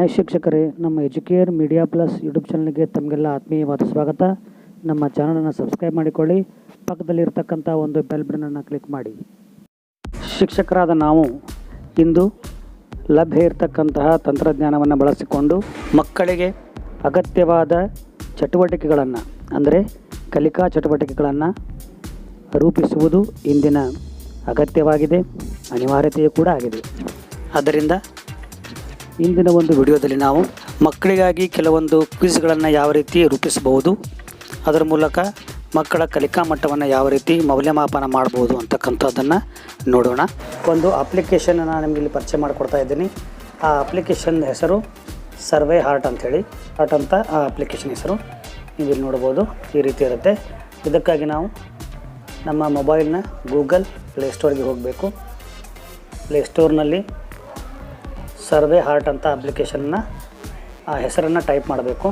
Hi ಶಿಕ್ಷಕರೇ, ನಮ್ಮ Educare media plus YouTube ಚಾನಲ್ಗೆ ತಮಗೆಲ್ಲ ಆತ್ಮೀಯವಾದ ಸ್ವಾಗತ. ನಮ್ಮ ಚಾನಲನ್ನು ಸಬ್ಸ್ಕ್ರೈಬ್ ಮಾಡಿಕೊಳ್ಳಿ, ಪಕ್ಕದಲ್ಲಿರ್ತಕ್ಕಂಥ ಒಂದು ಬೆಲ್ ಬಟನನ್ನು ಕ್ಲಿಕ್ ಮಾಡಿ. ಶಿಕ್ಷಕರಾದ ನಾವು ಇಂದು ಲಭ್ಯ ಇರತಕ್ಕಂತಹ ತಂತ್ರಜ್ಞಾನವನ್ನು ಬಳಸಿಕೊಂಡು ಮಕ್ಕಳಿಗೆ ಅಗತ್ಯವಾದ ಚಟುವಟಿಕೆಗಳನ್ನು ಅಂದರೆ ಕಲಿಕಾ ಚಟುವಟಿಕೆಗಳನ್ನು ರೂಪಿಸುವುದು ಇಂದಿನ ಅಗತ್ಯವಾಗಿದೆ, ಅನಿವಾರ್ಯತೆಯೂ ಕೂಡ ಆಗಿದೆ. ಆದ್ದರಿಂದ ಇಂದಿನ ಒಂದು ವಿಡಿಯೋದಲ್ಲಿ ನಾವು ಮಕ್ಕಳಿಗಾಗಿ ಕೆಲವೊಂದು ಕ್ವಿಜ್ಗಳನ್ನು ಯಾವ ರೀತಿ ರೂಪಿಸಬಹುದು, ಅದರ ಮೂಲಕ ಮಕ್ಕಳ ಕಲಿಕಾ ಮಟ್ಟವನ್ನು ಯಾವ ರೀತಿ ಮೌಲ್ಯಮಾಪನ ಮಾಡ್ಬೋದು ಅಂತಕ್ಕಂಥದ್ದನ್ನು ನೋಡೋಣ. ಒಂದು ಅಪ್ಲಿಕೇಶನ್ ನಾನು ನಿಮಗೆ ಇಲ್ಲಿ ಪರಿಚಯ ಮಾಡಿಕೊಡ್ತಾ ಇದ್ದೀನಿ. ಆ ಅಪ್ಲಿಕೇಶನ್ ಹೆಸರು ಸರ್ವೆ ಹಾರ್ಟ್ ಅಂಥೇಳಿ, ಹಾರ್ಟ್ ಅಂತ ಆ ಅಪ್ಲಿಕೇಶನ್ ಹೆಸರು. ನೀವು ಇಲ್ಲಿ ನೋಡ್ಬೋದು, ಈ ರೀತಿ ಇರುತ್ತೆ. ಇದಕ್ಕಾಗಿ ನಾವು ನಮ್ಮ ಮೊಬೈಲ್ನ ಗೂಗಲ್ ಪ್ಲೇಸ್ಟೋರ್ಗೆ ಹೋಗಬೇಕು. ಪ್ಲೇಸ್ಟೋರ್ನಲ್ಲಿ ಸರ್ವೆ ಹಾರ್ಟ್ ಅಂತ ಅಪ್ಲಿಕೇಶನ್ನ ಆ ಹೆಸರನ್ನು ಟೈಪ್ ಮಾಡಬೇಕು,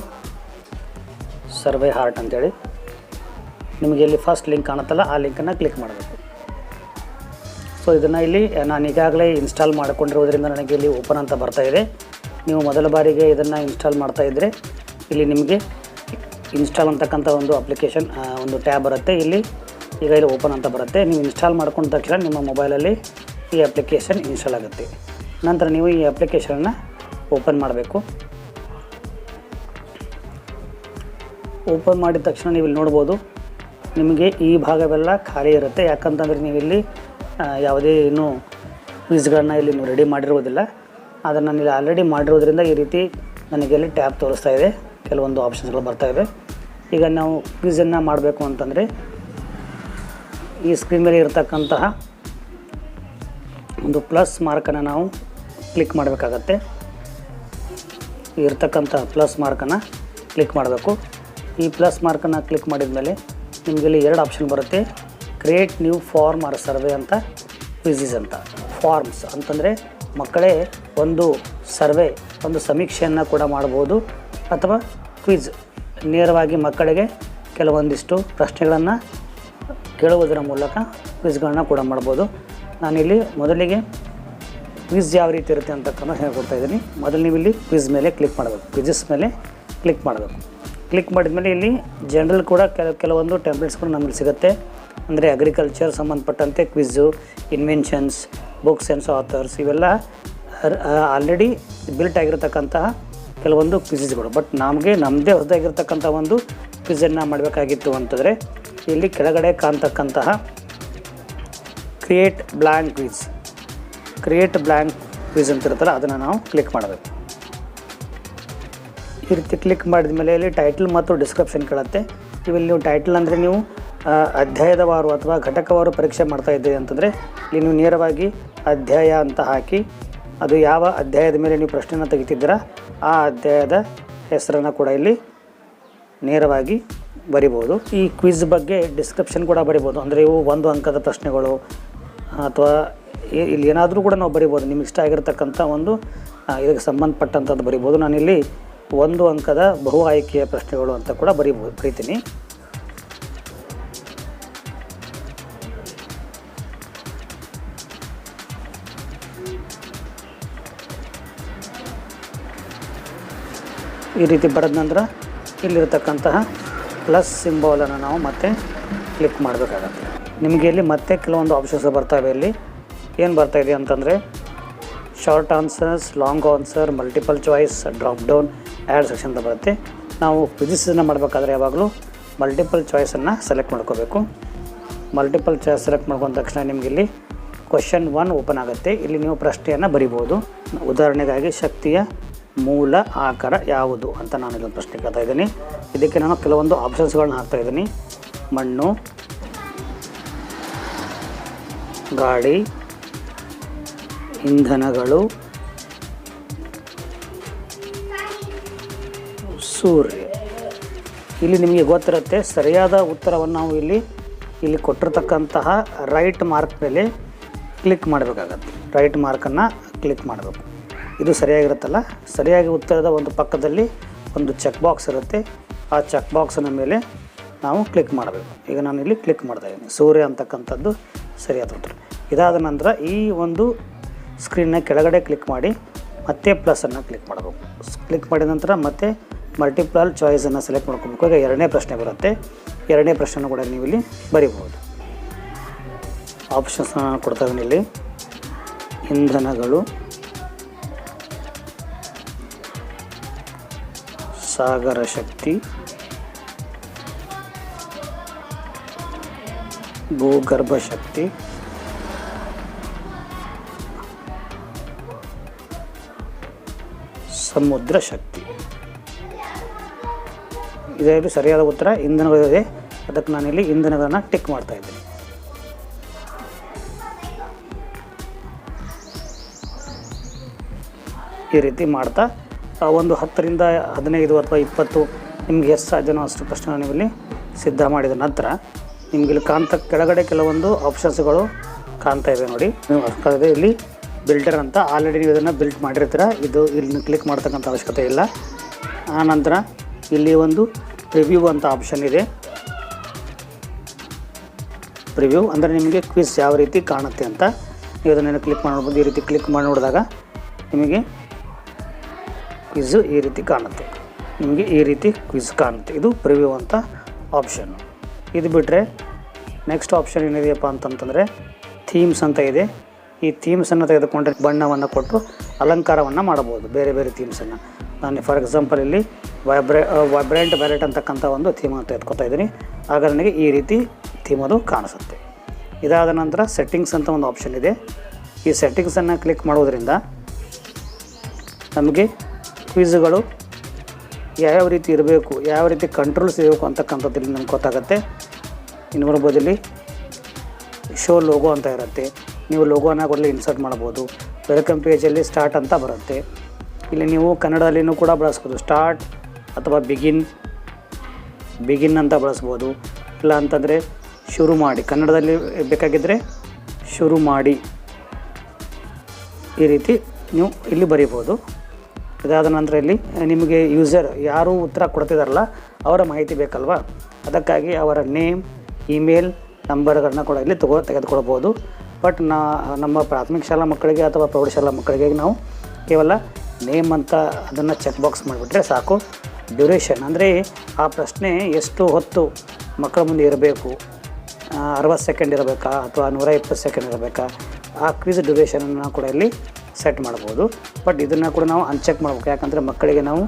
ಸರ್ವೆ ಹಾರ್ಟ್ ಅಂಥೇಳಿ. ನಿಮಗೆ ಇಲ್ಲಿ ಫಸ್ಟ್ ಲಿಂಕ್ ಕಾಣುತ್ತಲ್ಲ, ಆ ಲಿಂಕನ್ನು ಕ್ಲಿಕ್ ಮಾಡಬೇಕು. ಸೊ ಇದನ್ನು ಇಲ್ಲಿ ನಾನು ಈಗಾಗಲೇ ಇನ್ಸ್ಟಾಲ್ ಮಾಡಿಕೊಂಡಿರೋದ್ರಿಂದ ನನಗೆ ಇಲ್ಲಿ ಓಪನ್ ಅಂತ ಬರ್ತಾಯಿದೆ. ನೀವು ಮೊದಲ ಬಾರಿಗೆ ಇದನ್ನು ಇನ್ಸ್ಟಾಲ್ ಮಾಡ್ತಾಯಿದ್ದರೆ ಇಲ್ಲಿ ನಿಮಗೆ ಇನ್ಸ್ಟಾಲ್ ಅಂತಕ್ಕಂಥ ಒಂದು ಅಪ್ಲಿಕೇಶನ್ ಒಂದು ಟ್ಯಾಬ್ ಬರುತ್ತೆ. ಇಲ್ಲಿ ಈಗ ಇಲ್ಲಿ ಓಪನ್ ಅಂತ ಬರುತ್ತೆ. ನೀವು ಇನ್ಸ್ಟಾಲ್ ಮಾಡ್ಕೊಂಡ ತಕ್ಷಣ ನಿಮ್ಮ ಮೊಬೈಲಲ್ಲಿ ಈ ಅಪ್ಲಿಕೇಶನ್ ಇನ್ಸ್ಟಾಲ್ ಆಗುತ್ತೆ. ನಂತರ ನೀವು ಈ ಅಪ್ಲಿಕೇಶನನ್ನು ಓಪನ್ ಮಾಡಬೇಕು. ಓಪನ್ ಮಾಡಿದ ತಕ್ಷಣ ನೀವು ಇಲ್ಲಿ ನೋಡ್ಬೋದು, ನಿಮಗೆ ಈ ಭಾಗವೆಲ್ಲ ಖಾಲಿ ಇರುತ್ತೆ. ಯಾಕಂತಂದರೆ ನೀವು ಇಲ್ಲಿ ಯಾವುದೇ ಇನ್ನೂ ಕ್ವಿಜ್ಗಳನ್ನು ಇಲ್ಲಿ ನೀವು ರೆಡಿ ಮಾಡಿರುವುದಿಲ್ಲ. ಅದನ್ನು ನಾನು ಇಲ್ಲಿ ಆಲ್ರೆಡಿ ಮಾಡಿರೋದ್ರಿಂದ ಈ ರೀತಿ ನನಗೆ ಇಲ್ಲಿ ಟ್ಯಾಬ್ ತೋರಿಸ್ತಾ ಇದೆ, ಕೆಲವೊಂದು ಆಪ್ಷನ್ಸ್ಗಳು ಬರ್ತಾಯಿವೆ. ಈಗ ನಾವು ಕ್ವಿಝನ್ನು ಮಾಡಬೇಕು ಅಂತಂದರೆ ಈ ಸ್ಕ್ರೀನ್ ಮೇಲೆ ಇರತಕ್ಕಂತಹ ಒಂದು ಪ್ಲಸ್ ಮಾರ್ಕನ್ನು ನಾವು ಕ್ಲಿಕ್ ಮಾಡಬೇಕಾಗತ್ತೆ. ಇರ್ತಕ್ಕಂಥ ಪ್ಲಸ್ ಮಾರ್ಕನ್ನು ಕ್ಲಿಕ್ ಮಾಡಬೇಕು. ಈ ಪ್ಲಸ್ ಮಾರ್ಕನ್ನು ಕ್ಲಿಕ್ ಮಾಡಿದ ಮೇಲೆ ನಿಮಗೆ ಇಲ್ಲಿ ಎರಡು ಆಪ್ಷನ್ ಬರುತ್ತೆ, create new form or survey ಅಂತ, ಕ್ವಿಝಸ್ ಅಂತ. ಫಾರ್ಮ್ಸ್ ಅಂತಂದರೆ ಮಕ್ಕಳೇ ಒಂದು ಸರ್ವೆ, ಒಂದು ಸಮೀಕ್ಷೆಯನ್ನು ಕೂಡ ಮಾಡ್ಬೋದು, ಅಥವಾ ಕ್ವಿಜ್ ನೇರವಾಗಿ ಮಕ್ಕಳಿಗೆ ಕೆಲವೊಂದಿಷ್ಟು ಪ್ರಶ್ನೆಗಳನ್ನು ಕೇಳುವುದರ ಮೂಲಕ ಕ್ವಿಜ್ಗಳನ್ನ ಕೂಡ ಮಾಡ್ಬೋದು. ನಾನಿಲ್ಲಿ ಮೊದಲಿಗೆ ಕ್ವಿಜ್ ಯಾವ ರೀತಿ ಇರುತ್ತೆ ಅಂತಕ್ಕಂಥ ಹೇಳ್ಕೊಡ್ತಾ ಇದ್ದೀನಿ. ಮೊದಲು ನೀವು ಇಲ್ಲಿ ಕ್ವಿಜ್ ಮೇಲೆ ಕ್ಲಿಕ್ ಮಾಡಬೇಕು, ಕ್ವಿಜಸ್ ಮೇಲೆ ಕ್ಲಿಕ್ ಮಾಡಬೇಕು. ಕ್ಲಿಕ್ ಮಾಡಿದ ಮೇಲೆ ಇಲ್ಲಿ ಜನರಲ್ ಕೂಡ ಕೆಲವೊಂದು ಟೆಂಪ್ಲೇಟ್ಸ್ಗಳು ನಮಗೆ ಸಿಗುತ್ತೆ. ಅಂದರೆ ಅಗ್ರಿಕಲ್ಚರ್ ಸಂಬಂಧಪಟ್ಟಂತೆ quiz, inventions, books and author's, ಇವೆಲ್ಲ ಆಲ್ರೆಡಿ ಬಿಲ್ಟ್ ಆಗಿರತಕ್ಕಂತಹ ಕೆಲವೊಂದು ಕ್ವಿಝಸ್ಗಳು. ಬಟ್ ನಮಗೆ ನಮ್ಮದೇ ಹೊಸದಾಗಿರ್ತಕ್ಕಂಥ ಒಂದು ಕ್ವಿಝನ್ನು ಮಾಡಬೇಕಾಗಿತ್ತು ಅಂತಂದರೆ ಇಲ್ಲಿ ಕೆಳಗಡೆ ಕಾಣ್ತಕ್ಕಂತಹ create blank quiz, create blank quiz ಅಂತ ಇರುತ್ತಲ್ಲ, ಅದನ್ನು ನಾವು ಕ್ಲಿಕ್ ಮಾಡಬೇಕು. ಈ ರೀತಿ ಕ್ಲಿಕ್ ಮಾಡಿದ ಮೇಲೆ ಇಲ್ಲಿ ಟೈಟಲ್ ಮತ್ತು ಡಿಸ್ಕ್ರಿಪ್ಷನ್ ಕೇಳುತ್ತೆ. ಇವೆಲ್ಲಿ ನೀವು ಟೈಟಲ್ ಅಂದರೆ ನೀವು ಅಧ್ಯಾಯದವಾರು ಅಥವಾ ಘಟಕವಾರು ಪರೀಕ್ಷೆ ಮಾಡ್ತಾ ಇದ್ದೀರಿ ಅಂತಂದರೆ ಇಲ್ಲಿ ನೀವು ನೇರವಾಗಿ ಅಧ್ಯಾಯ ಅಂತ ಹಾಕಿ, ಅದು ಯಾವ ಅಧ್ಯಾಯದ ಮೇಲೆ ನೀವು ಪ್ರಶ್ನೆಯನ್ನು ತೆಗಿತಿದ್ದೀರಾ ಆ ಅಧ್ಯಾಯದ ಹೆಸರನ್ನು ಕೂಡ ಇಲ್ಲಿ ನೇರವಾಗಿ ಬರಿಬೋದು. ಈ ಕ್ವಿಝ್ ಬಗ್ಗೆ ಡಿಸ್ಕ್ರಿಪ್ಷನ್ ಕೂಡ ಬರಿಬೋದು. ಅಂದರೆ ಇವು 1 ಅಂಕದ ಪ್ರಶ್ನೆಗಳು ಅಥವಾ ಇಲ್ಲಿ ಏನಾದರೂ ಕೂಡ ನಾವು ಬರಿಬೋದು. ನಿಮ್ಗೆ ಇಷ್ಟ ಆಗಿರ್ತಕ್ಕಂಥ ಒಂದು ಇದಕ್ಕೆ ಸಂಬಂಧಪಟ್ಟಂಥದ್ದು ಬರಿಬೋದು. ನಾನಿಲ್ಲಿ 1 ಅಂಕದ ಬಹು ಆಯ್ಕೆಯ ಪ್ರಶ್ನೆಗಳು ಅಂತ ಕೂಡ ಬರಿತೀನಿ. ಈ ರೀತಿ ಬರೆದ ನಂತರ ಇಲ್ಲಿರ್ತಕ್ಕಂತಹ ಪ್ಲಸ್ ಸಿಂಬಾಲನ್ನು ನಾವು ಮತ್ತೆ ಕ್ಲಿಕ್ ಮಾಡಬೇಕಾಗತ್ತೆ. ನಿಮಗೆ ಇಲ್ಲಿ ಮತ್ತೆ ಕೆಲವೊಂದು ಆಪ್ಷನ್ಸ್ ಬರ್ತಾವೆ. ಇಲ್ಲಿ ಏನು ಬರ್ತಾಯಿದೆ ಅಂತಂದರೆ short answers, long answer, multiple choice, drop down, add section ಅಂತ ಬರುತ್ತೆ. ನಾವು ಕ್ವಿಝನ್ನು ಮಾಡಬೇಕಾದ್ರೆ ಯಾವಾಗಲೂ ಮಲ್ಟಿಪಲ್ ಚಾಯ್ಸನ್ನು ಸೆಲೆಕ್ಟ್ ಮಾಡ್ಕೋಬೇಕು. ಮಲ್ಟಿಪಲ್ ಚಾಯ್ಸ್ ಸೆಲೆಕ್ಟ್ ಮಾಡ್ಕೊಂಡ ತಕ್ಷಣ ನಿಮಗೆ ಇಲ್ಲಿ ಕ್ವೆಶ್ಚನ್ 1 ಓಪನ್ ಆಗುತ್ತೆ. ಇಲ್ಲಿ ನೀವು ಪ್ರಶ್ನೆಯನ್ನು ಬರಿಬೋದು. ಉದಾಹರಣೆಗಾಗಿ ಶಕ್ತಿಯ ಮೂಲ ಆಕಾರ ಯಾವುದು ಅಂತ ನಾನು ಇಲ್ಲೊಂದು ಪ್ರಶ್ನೆ ಕೇಳ್ತಾ ಇದ್ದೀನಿ. ಇದಕ್ಕೆ ನಾನು ಕೆಲವೊಂದು ಆಪ್ಷನ್ಸ್ಗಳನ್ನ ಹಾಕ್ತಾಯಿದ್ದೀನಿ. ಮಣ್ಣು, ಗಾಳಿ, ಇಂಧನಗಳು, ಸೂರ್ಯ. ಇಲ್ಲಿ ನಿಮಗೆ ಗೊತ್ತಿರುತ್ತೆ ಸರಿಯಾದ ಉತ್ತರವನ್ನು ನಾವು ಇಲ್ಲಿ ಕೊಟ್ಟಿರ್ತಕ್ಕಂತಹ ರೈಟ್ ಮಾರ್ಕ್ ಮೇಲೆ ಕ್ಲಿಕ್ ಮಾಡಬೇಕಾಗತ್ತೆ. ರೈಟ್ ಮಾರ್ಕನ್ನು ಕ್ಲಿಕ್ ಮಾಡಬೇಕು. ಇದು ಸರಿಯಾಗಿರುತ್ತಲ್ಲ, ಸರಿಯಾಗಿ ಉತ್ತರದ ಒಂದು ಪಕ್ಕದಲ್ಲಿ ಒಂದು ಚೆಕ್ ಬಾಕ್ಸ್ ಇರುತ್ತೆ. ಆ ಚೆಕ್ ಬಾಕ್ಸಿನ ಮೇಲೆ ನಾವು ಕ್ಲಿಕ್ ಮಾಡಬೇಕು. ಈಗ ನಾನು ಇಲ್ಲಿ ಕ್ಲಿಕ್ ಮಾಡ್ತಾಯಿದ್ದೀನಿ, ಸೂರ್ಯ ಅಂತಕ್ಕಂಥದ್ದು ಸರಿಯಾದ ಉತ್ತರ. ಇದಾದ ನಂತರ ಈ ಒಂದು ಸ್ಕ್ರೀನ್ನ ಕೆಳಗಡೆ ಕ್ಲಿಕ್ ಮಾಡಿ ಮತ್ತೆ ಪ್ಲಸ್ಸನ್ನು ಕ್ಲಿಕ್ ಮಾಡಬೇಕು. ಕ್ಲಿಕ್ ಮಾಡಿದ ನಂತರ ಮತ್ತೆ ಮಲ್ಟಿಪಲ್ ಚಾಯ್ಸನ್ನು ಸೆಲೆಕ್ಟ್ ಮಾಡ್ಕೊಬೇಕು. ಈಗ ಎರಡನೇ ಪ್ರಶ್ನೆ ಬರುತ್ತೆ. ಎರಡನೇ ಪ್ರಶ್ನೆನೂ ಕೂಡ ನೀವು ಇಲ್ಲಿ ಬರಿಬೋದು. ಆಪ್ಷನ್ಸ್ನ ನಾನು ಕೊಡ್ತಾ ಇದ್ದೀನಿ ಇಲ್ಲಿ. ಇಂಧನಗಳು, ಸಾಗರ ಶಕ್ತಿ, ಭೂಗರ್ಭ ಶಕ್ತಿ, ಸಮುದ್ರ ಶಕ್ತಿ. ಇದರಲ್ಲಿ ಸರಿಯಾದ ಉತ್ತರ ಇಂಧನಗಳಿದೆ. ಅದಕ್ಕೆ ನಾನಿಲ್ಲಿ ಇಂಧನಗಳನ್ನು ಟಿಕ್ ಮಾಡ್ತಾ ಇದ್ದೀನಿ. ಈ ರೀತಿ ಮಾಡ್ತಾ ಒಂದು 10ರಿಂದ 15 ಅಥವಾ 20 ನಿಮಗೆ ಎಷ್ಟು ಸಾಧ್ಯನೋ ಅಷ್ಟು ಪ್ರಶ್ನೆ ನೀವು ಇಲ್ಲಿ ಸಿದ್ಧ ಮಾಡಿದ ನಂತರ ನಿಮ್ಗೆ ಇಲ್ಲಿ ಕೆಳಗಡೆ ಕೆಲವೊಂದು ಆಪ್ಷನ್ಸ್ಗಳು ಕಾಣ್ತಾ ಇವೆ ನೋಡಿ. ನೀವು ಇಲ್ಲಿ ಬಿಲ್ಡರ್ ಅಂತ ಆಲ್ರೆಡಿ ನೀವು ಇದನ್ನು ಬಿಲ್ಟ್ ಮಾಡಿರ್ತೀರ. ಇದು ಇಲ್ಲಿ ಕ್ಲಿಕ್ ಮಾಡ್ತಕ್ಕಂಥ ಅವಶ್ಯಕತೆ ಇಲ್ಲ. ಆನಂತರ ಇಲ್ಲಿ ಒಂದು ಪ್ರಿವ್ಯೂ ಅಂತ ಆಪ್ಷನ್ ಇದೆ. ಪ್ರಿವ್ಯೂ ಅಂದರೆ ನಿಮಗೆ ಕ್ವಿಜ್ ಯಾವ ರೀತಿ ಕಾಣುತ್ತೆ ಅಂತ ನೀವು ಅದನ್ನು ಕ್ಲಿಕ್ ಮಾಡ್ಬೋದು. ಈ ರೀತಿ ಕ್ಲಿಕ್ ಮಾಡಿ ನೋಡಿದಾಗ ನಿಮಗೆ ಕ್ವಿಝು ಈ ರೀತಿ ಕಾಣುತ್ತೆ. ನಿಮಗೆ ಈ ರೀತಿ ಕ್ವಿಜ್ ಕಾಣುತ್ತೆ. ಇದು ಪ್ರಿವ್ಯೂ ಅಂತ ಆಪ್ಷನ್ನು. ಇದು ಬಿಟ್ಟರೆ ನೆಕ್ಸ್ಟ್ ಆಪ್ಷನ್ ಏನಿದೆಯಪ್ಪ ಅಂತಂತಂದರೆ ಥೀಮ್ಸ್ ಅಂತ ಇದೆ. ಈ ಥೀಮ್ಸನ್ನು ತೆಗೆದುಕೊಂಡ್ರೆ ಬಣ್ಣವನ್ನು ಕೊಟ್ಟು ಅಲಂಕಾರವನ್ನು ಮಾಡಬಹುದು. ಬೇರೆ ಬೇರೆ ಥೀಮ್ಸನ್ನು ನಾನು ಫಾರ್ ಎಕ್ಸಾಂಪಲ್ ಇಲ್ಲಿ ವೈಬ್ರೆಂಟ್ ವ್ಯಾಲೆಟ್ ಅಂತಕ್ಕಂಥ ಒಂದು ಥೀಮನ್ನು ತೆಗೆದುಕೊತಾ ಇದ್ದೀನಿ. ಆಗ ನನಗೆ ಈ ರೀತಿ ಥೀಮ್ ಅದು ಕಾಣಿಸುತ್ತೆ. ಇದಾದ ನಂತರ ಸೆಟ್ಟಿಂಗ್ಸ್ ಅಂತ ಒಂದು ಆಪ್ಷನ್ ಇದೆ. ಈ ಸೆಟ್ಟಿಂಗ್ಸನ್ನು ಕ್ಲಿಕ್ ಮಾಡೋದ್ರಿಂದ ನಮಗೆ ಕ್ವಿಜ್ಗಳು ಯಾವ್ಯಾವ ರೀತಿ ಇರಬೇಕು, ಯಾವ ರೀತಿ ಕಂಟ್ರೋಲ್ಸ್ ಇರಬೇಕು ಅಂತಕ್ಕಂಥದ್ದು ನಮ್ಗೆ ಗೊತ್ತಾಗುತ್ತೆ. ಇನ್ನು ನೋಡ್ಬೋದಲ್ಲಿ ಶೋ ಲೋಗೋ ಅಂತ ಇರುತ್ತೆ. ನೀವು ಲೋಗೋನ ಕೊಡಲಿ ಇನ್ಸರ್ಟ್ ಮಾಡ್ಬೋದು. ವೆಲ್ಕಮ್ ಪೇಜಲ್ಲಿ ಸ್ಟಾರ್ಟ್ ಅಂತ ಬರುತ್ತೆ. ಇಲ್ಲಿ ನೀವು ಕನ್ನಡದಲ್ಲಿನೂ ಕೂಡ ಬಳಸ್ಬೋದು. ಸ್ಟಾರ್ಟ್ ಅಥವಾ ಬಿಗಿನ್ ಅಂತ ಬಳಸ್ಬೋದು. ಇಲ್ಲ ಅಂತಂದರೆ ಶುರು ಮಾಡಿ, ಕನ್ನಡದಲ್ಲಿ ಬೇಕಾಗಿದ್ದರೆ ಶುರು ಮಾಡಿ, ಈ ರೀತಿ ನೀವು ಇಲ್ಲಿ ಬರೀಬೋದು. ಇದಾದ ನಂತರ ಇಲ್ಲಿ ನಿಮಗೆ ಯೂಸರ್ ಯಾರು ಉತ್ತರ ಕೊಡ್ತಿದಾರಲ್ಲ ಅವರ ಮಾಹಿತಿ ಬೇಕಲ್ವ, ಅದಕ್ಕಾಗಿ ಅವರ ನೇಮ್, ಇಮೇಲ್ ನಂಬರ್ಗಳನ್ನ ಕೂಡ ಇಲ್ಲಿ ತೆಗೆದುಕೊಳ್ಬೋದು. ಬಟ್ ನಮ್ಮ ಪ್ರಾಥಮಿಕ ಶಾಲಾ ಮಕ್ಕಳಿಗೆ ಅಥವಾ ಪ್ರೌಢಶಾಲಾ ಮಕ್ಕಳಿಗೆ ನಾವು ಕೇವಲ ನೇಮ್ ಅಂತ ಅದನ್ನು ಚೆಕ್ ಬಾಕ್ಸ್ ಮಾಡಿಬಿಟ್ರೆ ಸಾಕು. ಡ್ಯೂರೇಷನ್ ಅಂದರೆ ಆ ಪ್ರಶ್ನೆ ಎಷ್ಟು ಹೊತ್ತು ಮಕ್ಕಳ ಮುಂದೆ ಇರಬೇಕು, 60 ಸೆಕೆಂಡ್ ಇರಬೇಕಾ ಅಥವಾ 120 ಸೆಕೆಂಡ್ ಇರಬೇಕಾ, ಆ ಕ್ವಿಜ್ ಡ್ಯೂರೇಷನನ್ನು ಕೂಡ ಇಲ್ಲಿ ಸೆಟ್ ಮಾಡ್ಬೋದು. ಬಟ್ ಇದನ್ನು ಕೂಡ ನಾವು ಅನ್ಚೆಕ್ ಮಾಡಬೇಕು. ಯಾಕಂದರೆ ಮಕ್ಕಳಿಗೆ ನಾವು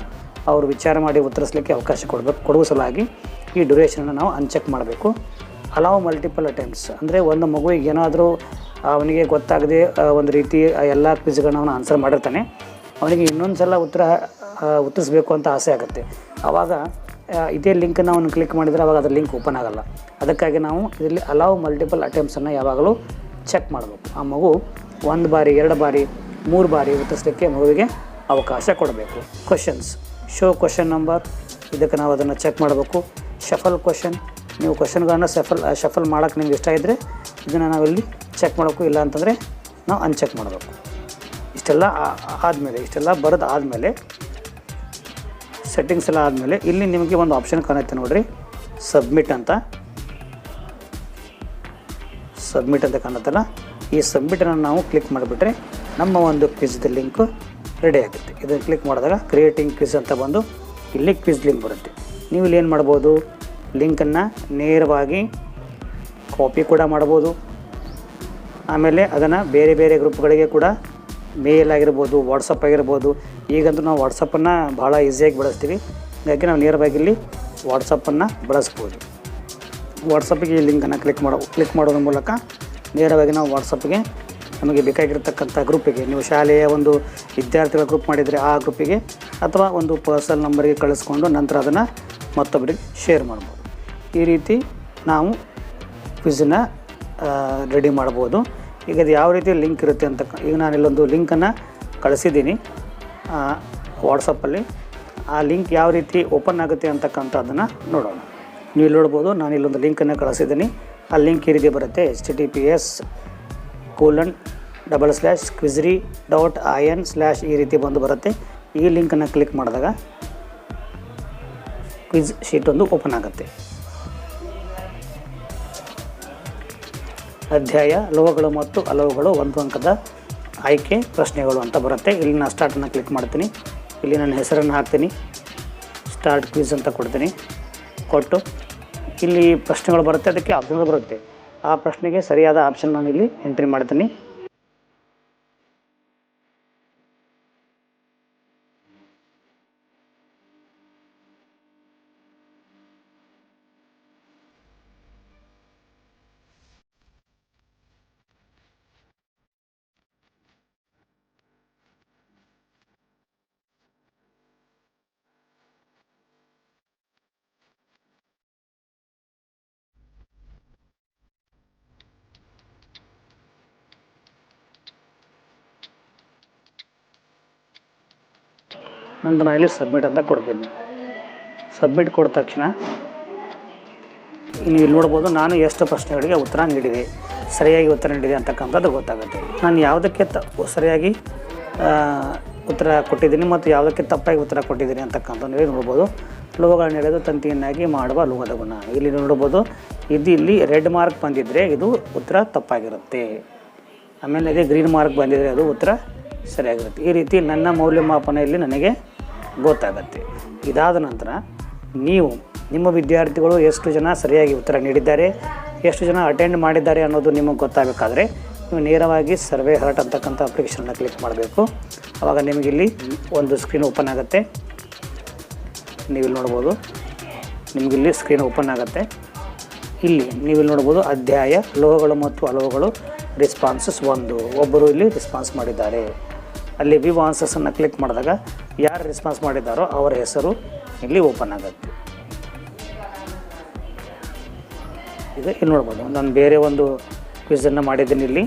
ಅವರು ವಿಚಾರ ಮಾಡಿ ಉತ್ತರಿಸಲಿಕ್ಕೆ ಅವಕಾಶ ಕೊಡುವ ಸಲುವಾಗಿ ಈ ಡ್ಯೂರೇಷನನ್ನು ನಾವು ಅನ್ಚೆಕ್ ಮಾಡಬೇಕು. ಅಲಾವ್ ಮಲ್ಟಿಪಲ್ ಅಟೆಂಪ್ಟ್ಸ್ ಅಂದರೆ ಒಂದು ಮಗುವಿಗೆ ಏನಾದರೂ ಅವನಿಗೆ ಗೊತ್ತಾಗದೆ ಒಂದು ರೀತಿ ಎಲ್ಲ ಕ್ವಿಜ್ಗಳನ್ನ ಅವನು ಆನ್ಸರ್ ಮಾಡಿರ್ತಾನೆ, ಅವನಿಗೆ ಇನ್ನೊಂದು ಸಲ ಉತ್ತರಿಸಬೇಕು ಅಂತ ಆಸೆ ಆಗುತ್ತೆ. ಆವಾಗ ಇದೇ ಲಿಂಕನ್ನು ಅವನು ಕ್ಲಿಕ್ ಮಾಡಿದರೆ ಆವಾಗ ಅದರ ಲಿಂಕ್ ಓಪನ್ ಆಗೋಲ್ಲ. ಅದಕ್ಕಾಗಿ ನಾವು ಇದರಲ್ಲಿ ಅಲಾವ್ ಮಲ್ಟಿಪಲ್ ಅಟೆಂಪ್ಟ್ಸನ್ನು ಯಾವಾಗಲೂ ಚೆಕ್ ಮಾಡಬೇಕು. ಆ ಮಗು 1 ಬಾರಿ 2 ಬಾರಿ 3 ಬಾರಿ ಉತ್ತರಿಸಲಿಕ್ಕೆ ಮಗುವಿಗೆ ಅವಕಾಶ ಕೊಡಬೇಕು. ಕ್ವಶನ್ಸ್, ಶೋ ಕ್ವಶನ್ ನಂಬರ್, ಇದಕ್ಕೆ ನಾವು ಅದನ್ನು ಚೆಕ್ ಮಾಡಬೇಕು. ಶಫಲ್ ಕ್ವಶನ್, ನೀವು ಕ್ವಶನ್ಗಳನ್ನು ಶಫಲ್ ಮಾಡೋಕ್ಕೆ ನಿಮ್ಗೆ ಇಷ್ಟ ಇದ್ದರೆ ಇದನ್ನು ನಾವಿಲ್ಲಿ ಚೆಕ್ ಮಾಡಬೇಕು. ಇಲ್ಲ ಅಂತಂದರೆ ನಾವು ಅನ್ಚೆಕ್ ಮಾಡಬೇಕು. ಇಷ್ಟೆಲ್ಲ ಬರೋದು ಆದಮೇಲೆ ಸೆಟ್ಟಿಂಗ್ಸ್ ಎಲ್ಲ ಆದಮೇಲೆ ಇಲ್ಲಿ ನಿಮಗೆ ಒಂದು ಆಪ್ಷನ್ ಕಾಣುತ್ತೆ ನೋಡಿರಿ, ಸಬ್ಮಿಟ್ ಅಂತ ಕಾಣುತ್ತಲ್ಲ. ಈ ಸಬ್ಮಿಟನ್ನು ನಾವು ಕ್ಲಿಕ್ ಮಾಡಿಬಿಟ್ರೆ ನಮ್ಮ ಒಂದು ಕ್ವಿಜ್ದ ಲಿಂಕು ರೆಡಿ ಆಗುತ್ತೆ. ಇದನ್ನು ಕ್ಲಿಕ್ ಮಾಡಿದಾಗ ಕ್ರಿಯೇಟಿಂಗ್ ಕ್ವಿಜ್ ಅಂತ ಬಂದು ಇಲ್ಲಿ ಕ್ವಿಜ್ ಲಿಂಕ್ ಬರುತ್ತೆ. ನೀವು ಇಲ್ಲಿ ಏನು ಮಾಡ್ಬೋದು, ಲಿಂಕನ್ನು ನೇರವಾಗಿ ಕಾಪಿ ಕೂಡ ಮಾಡ್ಬೋದು. ಆಮೇಲೆ ಅದನ್ನು ಬೇರೆ ಬೇರೆ ಗ್ರೂಪ್ಗಳಿಗೆ ಕೂಡ ಮೇಲ್ ಆಗಿರ್ಬೋದು, ವಾಟ್ಸಪ್ ಆಗಿರ್ಬೋದು. ಈಗಂತೂ ನಾವು ವಾಟ್ಸಪ್ಪನ್ನು ಭಾಳ ಈಸಿಯಾಗಿ ಬಳಸ್ತೀವಿ. ಹಾಗಾಗಿ ನಾವು ನೇರವಾಗಿ ಇಲ್ಲಿ ವಾಟ್ಸಪ್ಪನ್ನು ಬಳಸ್ಬೋದು. ವಾಟ್ಸಪ್ಪಿಗೆ ಈ ಲಿಂಕನ್ನು ಕ್ಲಿಕ್ ಮಾಡೋದ್ರ ಮೂಲಕ ನೇರವಾಗಿ ನಾವು ವಾಟ್ಸಪ್ಗೆ ನಮಗೆ ಬೇಕಾಗಿರ್ತಕ್ಕಂಥ ಗ್ರೂಪಿಗೆ, ನೀವು ಶಾಲೆಯ ಒಂದು ವಿದ್ಯಾರ್ಥಿಗಳ ಗ್ರೂಪ್ ಮಾಡಿದರೆ ಆ ಗ್ರೂಪಿಗೆ ಅಥವಾ ಒಂದು ಪರ್ಸನಲ್ ನಂಬರ್ಗೆ ಕಳಿಸ್ಕೊಂಡು ನಂತರ ಅದನ್ನು ಮತ್ತೊಬ್ಬರಿಗೆ ಶೇರ್ ಮಾಡ್ಬೋದು. ಈ ರೀತಿ ನಾವು ಕ್ವಿಝನ್ನು ರೆಡಿ ಮಾಡ್ಬೋದು. ಈಗ ಅದು ಯಾವ ರೀತಿ ಲಿಂಕ್ ಇರುತ್ತೆ ಅಂತ ಈಗ ನಾನು ಇಲ್ಲೊಂದು ಲಿಂಕನ್ನು ಕಳಿಸಿದ್ದೀನಿ ವಾಟ್ಸಪ್ಪಲ್ಲಿ. ಆ ಲಿಂಕ್ ಯಾವ ರೀತಿ ಓಪನ್ ಆಗುತ್ತೆ ಅಂತಕ್ಕಂಥದ್ದನ್ನು ನೋಡೋಣ. ನೀವು ಇಲ್ಲಿ ನೋಡ್ಬೋದು, ನಾನು ಇಲ್ಲೊಂದು ಲಿಂಕನ್ನು ಕಳಿಸಿದ್ದೀನಿ. ಆ ಲಿಂಕ್ ಈ ರೀತಿ ಬರುತ್ತೆ, https://quizri.in/ ಈ ರೀತಿ ಬಂದು ಬರುತ್ತೆ. ಈ ಲಿಂಕನ್ನು ಕ್ಲಿಕ್ ಮಾಡಿದಾಗ ಕ್ವಿಜ್ ಶೀಟ್ ಒಂದು ಓಪನ್ ಆಗುತ್ತೆ. ಅಧ್ಯಾಯ ಲೋಹಗಳು ಮತ್ತು ಅಲೋಹಗಳು 1 ಅಂಕದ ಆಯ್ಕೆ ಪ್ರಶ್ನೆಗಳು ಅಂತ ಬರುತ್ತೆ. ಇಲ್ಲಿ ನಾನು ಸ್ಟಾರ್ಟನ್ನು ಕ್ಲಿಕ್ ಮಾಡ್ತೀನಿ. ಇಲ್ಲಿ ನನ್ನ ಹೆಸರನ್ನು ಹಾಕ್ತೀನಿ, ಸ್ಟಾರ್ಟ್ ಕ್ವಿಝ್ ಅಂತ ಕೊಡ್ತೀನಿ. ಕೊಟ್ಟು ಇಲ್ಲಿ ಪ್ರಶ್ನೆಗಳು ಬರುತ್ತೆ, ಅದಕ್ಕೆ ಆಪ್ಷನ್ಗಳು ಬರುತ್ತೆ. ಆ ಪ್ರಶ್ನೆಗೆ ಸರಿಯಾದ ಆಪ್ಷನ್ ನಾನು ಇಲ್ಲಿ ಎಂಟ್ರಿ ಮಾಡ್ತೀನಿ. ನಂತರ ಇಲ್ಲಿ ಸಬ್ಮಿಟ್ ಅಂತ ಕೊಡ್ತೀನಿ. ಸಬ್ಮಿಟ್ ಕೊಟ್ಟ ತಕ್ಷಣ ನೀವು ಇಲ್ಲಿ ನೋಡ್ಬೋದು ನಾನು ಎಷ್ಟು ಪ್ರಶ್ನೆಗಳಿಗೆ ಉತ್ತರ ನೀಡಿದೆ, ಸರಿಯಾಗಿ ಉತ್ತರ ನೀಡಿದೆ ಅಂತಕ್ಕಂಥದ್ದು ಗೊತ್ತಾಗುತ್ತೆ. ನಾನು ಯಾವುದಕ್ಕೆ ಸರಿಯಾಗಿ ಉತ್ತರ ಕೊಟ್ಟಿದ್ದೀನಿ ಮತ್ತು ಯಾವುದಕ್ಕೆ ತಪ್ಪಾಗಿ ಉತ್ತರ ಕೊಟ್ಟಿದ್ದೀನಿ ಅಂತಕ್ಕಂಥದ್ದು ನೋಡ್ಬೋದು. ಲೋಹಗಳನ್ನು ಎಳೆದು ತಂತಿಯನ್ನಾಗಿ ಮಾಡುವ ಲೋಹದ ಗುಣ ಇಲ್ಲಿ ನೋಡ್ಬೋದು. ಇಲ್ಲಿ ರೆಡ್ ಮಾರ್ಕ್ ಬಂದಿದ್ದರೆ ಇದು ಉತ್ತರ ತಪ್ಪಾಗಿರುತ್ತೆ. ಆಮೇಲೆ ಅದೇ ಗ್ರೀನ್ ಮಾರ್ಕ್ ಬಂದಿದ್ದರೆ ಅದು ಉತ್ತರ ಸರಿಯಾಗಿರುತ್ತೆ. ಈ ರೀತಿ ನನ್ನ ಮೌಲ್ಯಮಾಪನೆಯಲ್ಲಿ ನನಗೆ ಗೊತ್ತಾಗುತ್ತೆ. ಇದಾದ ನಂತರ ನಿಮ್ಮ ವಿದ್ಯಾರ್ಥಿಗಳು ಎಷ್ಟು ಜನ ಸರಿಯಾಗಿ ಉತ್ತರ ನೀಡಿದ್ದಾರೆ, ಎಷ್ಟು ಜನ ಅಟೆಂಡ್ ಮಾಡಿದ್ದಾರೆ ಅನ್ನೋದು ನಿಮಗೆ ಗೊತ್ತಾಗಬೇಕಾದ್ರೆ ನೀವು ನೇರವಾಗಿ ಸರ್ವೆ ಹರ್ಟ್ ಅಂತಕ್ಕಂಥ ಅಪ್ಲಿಕೇಶನ್ನ ಕ್ಲಿಕ್ ಮಾಡಬೇಕು. ಆವಾಗ ನಿಮಗಿಲ್ಲಿ ಒಂದು ಸ್ಕ್ರೀನ್ ಓಪನ್ ಆಗುತ್ತೆ. ನೀವಿಲ್ಲಿ ನೋಡ್ಬೋದು, ನಿಮಗಿಲ್ಲಿ ಸ್ಕ್ರೀನ್ ಓಪನ್ ಆಗುತ್ತೆ. ಇಲ್ಲಿ ನೀವಿಲ್ಲಿ ನೋಡ್ಬೋದು ಅಧ್ಯಾಯ ಲೋಹಗಳು ಮತ್ತು ಅಲೋಹಗಳು ರೆಸ್ಪಾನ್ಸಸ್ 1 ಒಬ್ಬರು ಇಲ್ಲಿ ರೆಸ್ಪಾನ್ಸ್ ಮಾಡಿದ್ದಾರೆ. ಅಲ್ಲಿ ವ್ಯೂ ಆನ್ಸರ್ಸನ್ನು ಕ್ಲಿಕ್ ಮಾಡಿದಾಗ ಯಾರು ರೆಸ್ಪಾನ್ಸ್ ಮಾಡಿದ್ದಾರೋ ಅವರ ಹೆಸರು ಇಲ್ಲಿ ಓಪನ್ ಆಗುತ್ತೆ. ಇದು ಇಲ್ಲಿ ನೋಡ್ಬೋದು. ನಾನು ಬೇರೆ ಒಂದು ಕ್ವಿಝನ್ನು ಮಾಡಿದ್ದೀನಿ. ಇಲ್ಲಿ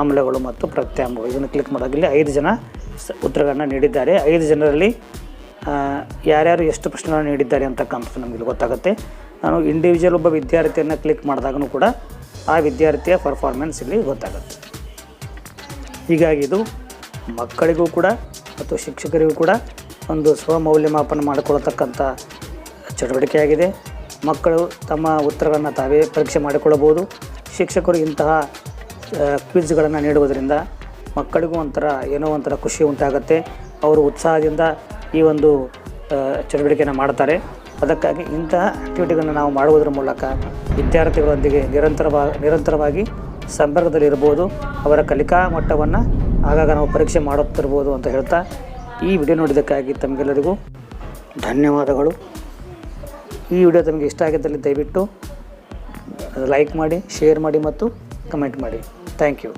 ಆಮ್ಲಗಳು ಮತ್ತು ಪ್ರತ್ಯಾಮ್ಲಗಳು ಇದನ್ನು ಕ್ಲಿಕ್ ಮಾಡಿದಾಗ ಇಲ್ಲಿ 5 ಜನ ಉತ್ತರಗಳನ್ನು ನೀಡಿದ್ದಾರೆ. 5 ಜನರಲ್ಲಿ ಯಾರ್ಯಾರು ಎಷ್ಟು ಪ್ರಶ್ನೆಗಳನ್ನು ನೀಡಿದ್ದಾರೆ ಅಂತಕ್ಕಂಥದ್ದು ನಮಗೆ ಗೊತ್ತಾಗುತ್ತೆ. ನಾನು ಇಂಡಿವಿಜುವಲ್ ಒಬ್ಬ ವಿದ್ಯಾರ್ಥಿಯನ್ನು ಕ್ಲಿಕ್ ಮಾಡಿದಾಗೂ ಕೂಡ ಆ ವಿದ್ಯಾರ್ಥಿಯ ಪರ್ಫಾರ್ಮೆನ್ಸ್ ಇಲ್ಲಿ ಗೊತ್ತಾಗುತ್ತೆ. ಹೀಗಾಗಿ ಇದು ಮಕ್ಕಳಿಗೂ ಕೂಡ ಮತ್ತು ಶಿಕ್ಷಕರಿಗೂ ಕೂಡ ಒಂದು ಸ್ವಮೌಲ್ಯಮಾಪನ ಮಾಡಿಕೊಳ್ಳತಕ್ಕಂಥ ಚಟುವಟಿಕೆಯಾಗಿದೆ. ಮಕ್ಕಳು ತಮ್ಮ ಉತ್ತರಗಳನ್ನು ತಾವೇ ಪರೀಕ್ಷೆ ಮಾಡಿಕೊಳ್ಳಬಹುದು. ಶಿಕ್ಷಕರು ಇಂತಹ ಕ್ವಿಜ್ಗಳನ್ನು ನೀಡುವುದರಿಂದ ಮಕ್ಕಳಿಗೂ ಏನೋ ಒಂಥರ ಖುಷಿ ಉಂಟಾಗುತ್ತೆ. ಅವರು ಉತ್ಸಾಹದಿಂದ ಈ ಒಂದು ಚಟುವಟಿಕೆಯನ್ನು ಮಾಡ್ತಾರೆ. ಅದಕ್ಕಾಗಿ ಇಂತಹ ಆ್ಯಕ್ಟಿವಿಟಿಗಳನ್ನು ನಾವು ಮಾಡುವುದರ ಮೂಲಕ ವಿದ್ಯಾರ್ಥಿಗಳೊಂದಿಗೆ ನಿರಂತರವಾಗಿ ಸಂಪರ್ಕದಲ್ಲಿರ್ಬೋದು. ಅವರ ಕಲಿಕಾ ಮಟ್ಟವನ್ನು ಆಗಾಗ ನಾವು ಪರೀಕ್ಷೆ ಮಾಡುತ್ತಿರ್ಬೋದು ಅಂತ ಹೇಳ್ತಾ ಈ ವಿಡಿಯೋ ನೋಡಿದ್ದಕ್ಕಾಗಿ ತಮಗೆಲ್ಲರಿಗೂ ಧನ್ಯವಾದಗಳು. ಈ ವಿಡಿಯೋ ತಮಗೆ ಇಷ್ಟ ಆಗಿದ್ದಲ್ಲಿ ದಯವಿಟ್ಟು ಲೈಕ್ ಮಾಡಿ, ಶೇರ್ ಮಾಡಿ ಮತ್ತು ಕಮೆಂಟ್ ಮಾಡಿ. Thank you.